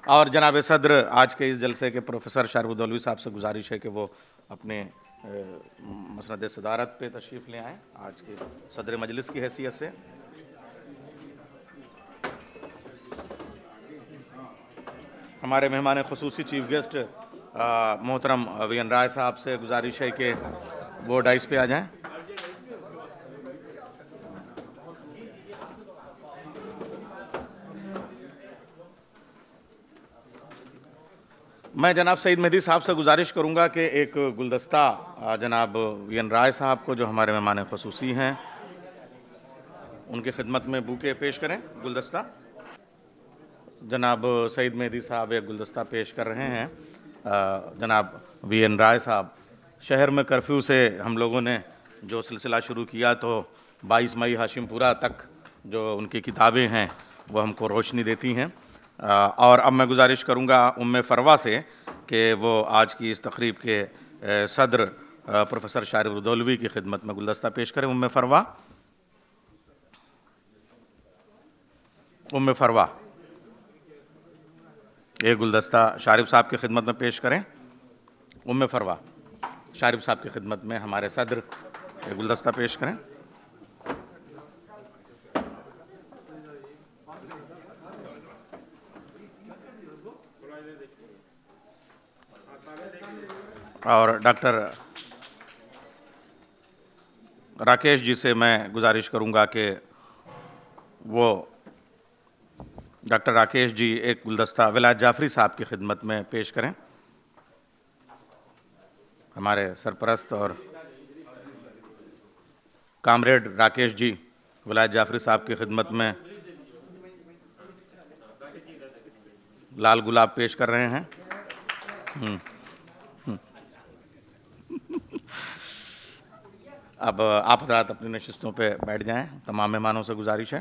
और जनाब सदर आज के इस जलसे के प्रोफेसर शारिब उद-दौलवी साहब से गुजारिश है कि वो अपने मसनद सदारत पे तशरीफ़ ले आएँ आज के सदर मजलिस की हैसियत से। हमारे मेहमान ख़ुसूसी चीफ गेस्ट मोहतरम वी एन राय साहब से गुजारिश है कि वो डाइस पे आ जाएँ। मैं जनाब सईद मेहदी साहब से गुजारिश करूंगा कि एक गुलदस्ता जनाब वी एन राय साहब को, जो हमारे मेहमान ख़ुसूसी हैं, उनकी खिदमत में बुके पेश करें। गुलदस्ता जनाब सईद मेहदी साहब एक गुलदस्ता पेश कर रहे हैं। जनाब वी एन राय साहब, शहर में कर्फ्यू से हम लोगों ने जो सिलसिला शुरू किया, तो 22 मई हाशिमपुरा तक जो उनकी किताबें हैं वो हमको रोशनी देती हैं। और अब मैं गुजारिश करूंगा उम्मे फरवा से कि वो आज की इस तकरीब के सदर प्रोफेसर शारिब उद-दौलवी की खिदमत में गुलदस्ता पेश करें। उम्मे फरवा, उम्मे फरवा एक गुलदस्ता शारिब साहब की खिदमत में पेश करें। उम्मे फरवा शारिब साहब की खिदमत में हमारे सदर एक गुलदस्ता पेश करें। और डॉक्टर राकेश जी से मैं गुजारिश करूंगा कि वो डॉक्टर राकेश जी एक गुलदस्ता विलायत जाफरी साहब की खिदमत में पेश करें। हमारे सरपरस्त और कामरेड राकेश जी विलायत जाफरी साहब की खिदमत में लाल गुलाब पेश कर रहे हैं। अब आप हज़रात अपनी नशिस्तों पे बैठ जाएं। तमाम मेहमानों से गुजारिश है।